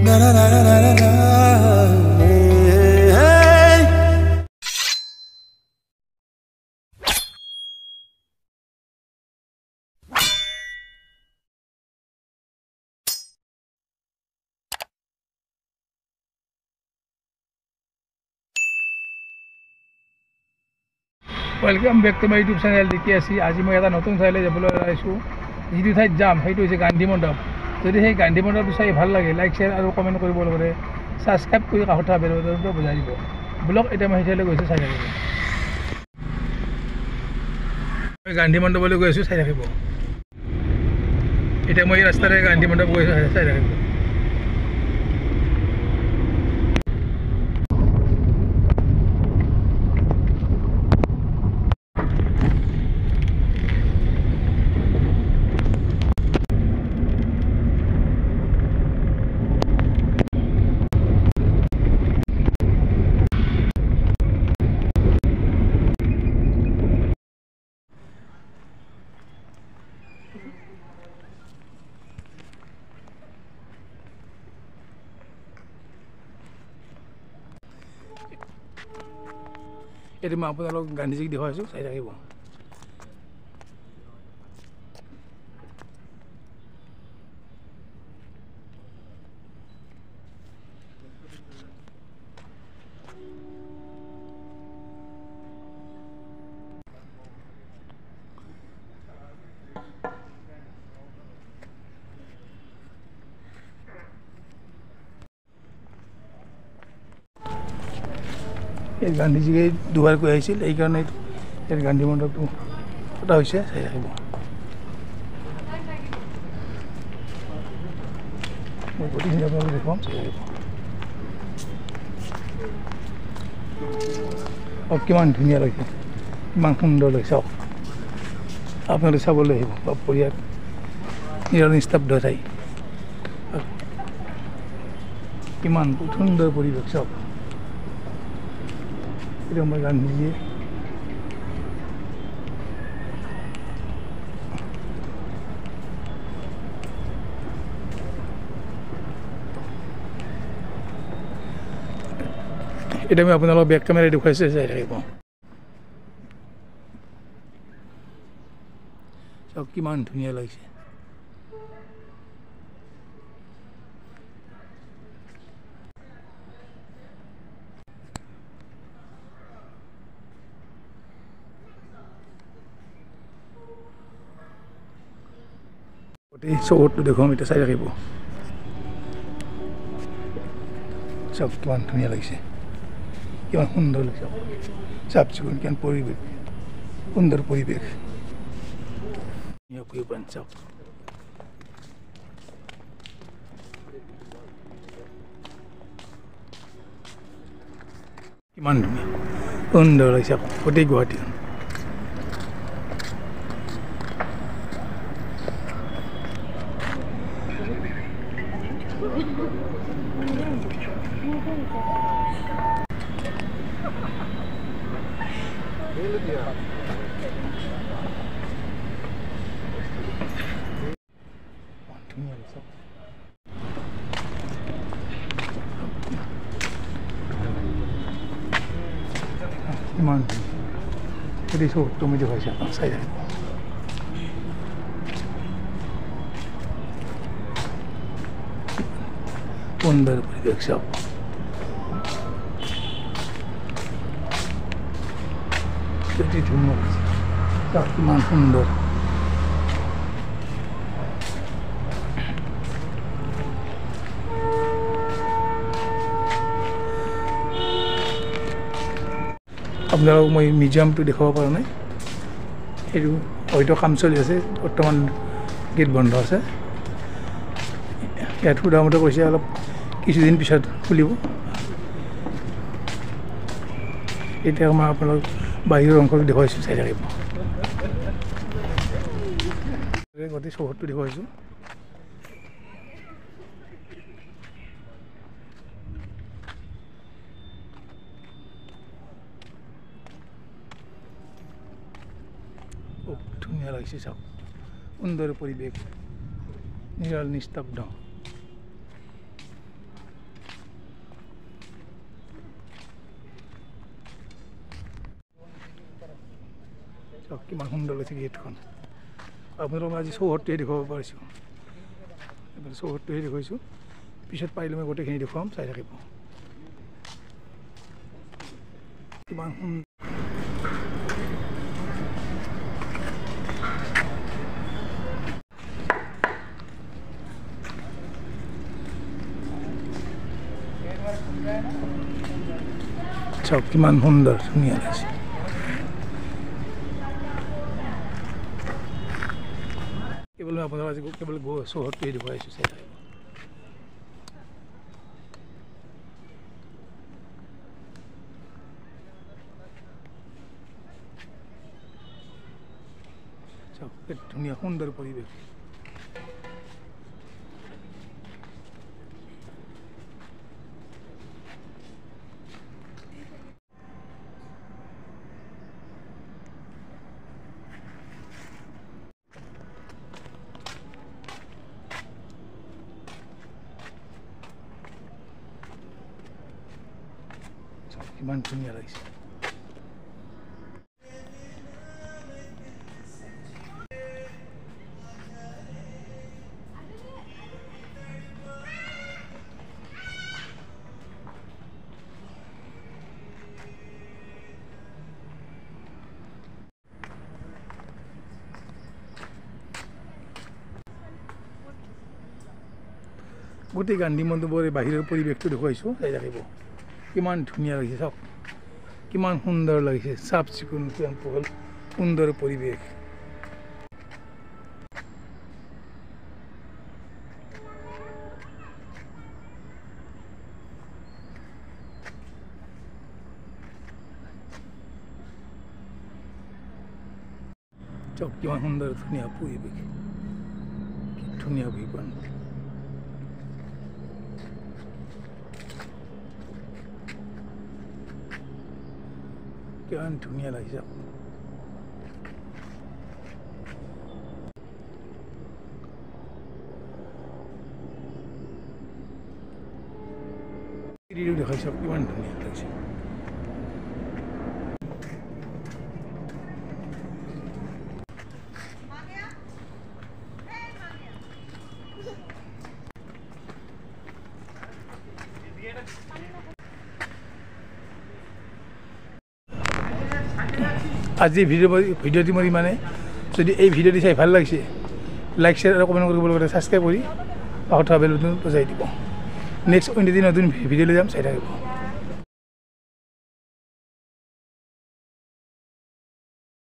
Welcome back to my YouTube channel DKC. আজি মই এটা নতুন ঠাইলৈ যাবলৈ আহিছোঁ যিটো ঠাইত যাম সেইটো হৈছে গান্ধী মণ্ডপ যদি সেই গান্ধী মণ্ডপটো চাই ভাল লাগে লাইক শ্বেয়াৰ আৰু কমেণ্ট কৰিব লগতে সাবস্ক্ৰাইব কৰি কাষত থকা বেল বাটনটো বজাই দিব ব্লগ এতিয়া মই ঠাইলৈ গৈছোঁ চাই থাকিব মই গান্ধী মণ্ডপলৈ গৈ আছোঁ চাই থাকিব এতিয়া মই ৰাস্তাৰে গান্ধী মণ্ডপ গৈ আছোঁ চাই থাকিব এটি মই আপোনালোক গান্ধীজীক দেখুৱাইছোঁ চাই থাকিব এই গান্ধীজীকে দুবাৰ কৈ আহিছিল এইকাৰণে এই গান্ধী মণ্ডপটো পতা হৈছে চাই থাকিব মই গোটেইখিনি আপোনালোকে দেখুৱাম চাই থাকিব কিমান ধুনীয়া লাগিছে কিমান সুন্দৰ লাগিছে চাওক আপোনালোকে চাবলৈ আহিব বা পৰিয়াল নিজৰ নিস্তব্ধ ঠাই কিমান সুন্দৰ পৰিৱেশ চাওক itu मैं गांधी এটা मैं আপোনালোক বেক ক্যামেৰা দেখুৱাইছে চাই থাকিব সব কিমান ধুনীয়া লাগিছে চৌহদটো দেখুৱাম এতিয়া চাই থাকিব চব কিমান ধুনীয়া লাগিছে কিমান সুন্দৰ লাগিছে চাফ চিকুণ কিমান পৰিৱেশ সুন্দৰ পৰিৱেশ চাওক কিমান ধুনীয়া সুন্দৰ লাগিছে গোটেই গুৱাহাটী ইমান এই চৌহদটো মই দেখুৱাইছোঁ আপোনাক চাই থাকিব সুন্দৰ পৰিৱেশ চাওক ধুনীয়া লাগিছে চাওক কিমান সুন্দৰ আপোনালোকক মই মিউজিয়ামটো দেখুৱাব পৰা নাই সেইটো হয়তো কাম চলি আছে বৰ্তমান গেট বন্ধ আছে ইয়াত সোধামতে কৈছে অলপ কিছুদিন পিছত খুলিব এতিয়া মই আপোনালোক বাহিৰৰ অংশটো দেখুৱাইছোঁ চাই থাকিব গোটেই চৌহদটো দেখুৱাইছোঁ ধুনীয়া লাগিছে চাওক সুন্দৰ পৰিৱেশ নিৰল নিস্তব্ধ চাওক কিমান সুন্দৰ লাগিছে গেটখন আপোনালোকক মই আজি চৌহদটোহে দেখুৱাব পাৰিছোঁ চৌহদটোহে দেখুৱাইছোঁ পিছত পাৰিলে মই গোটেইখিনি দেখুৱাম চাই থাকিব কিমান সুন্দৰ চাওক কিমান সুন্দৰ ধুনীয়া লাগিছে কেৱল মই আপোনালোক আজি কেৱল চৌহদটোহে দেখুৱাইছোঁ চাই থাকিব চাওক ধুনীয়া সুন্দৰ পৰিৱেশ কিমান ধুনীয়া লাগিছে গোটেই গান্ধী মণ্ডপৰ বাহিৰৰ পৰিৱেশটো দেখুৱাইছোঁ চাই থাকিব কিমান ধুনীয়া লাগিছে চাওক কিমান সুন্দৰ লাগিছে চাফ চিকুণ পহল সুন্দৰ পৰিৱেশ চাওক কিমান সুন্দৰ ধুনীয়া পৰিৱেশ কি ধুনীয়া ভিউখন কিমান ধুনীয়া লাগিছে দেখাইছে কিমান ধুনীয়া লাগিছে আজি ভিডিঅ'টি মই মানে যদি এই ভিডিঅ'টি চাই ভাল লাগিছে লাইক শ্বেয়াৰ আৰু কমেণ্ট কৰিব লগতে ছাবস্ক্ৰাইব কৰি কাষত থকা বেলটো বজাই দিব নেক্সট অন্য এদিন নতুন ভিডিঅ' লৈ যাম চাই থাকিব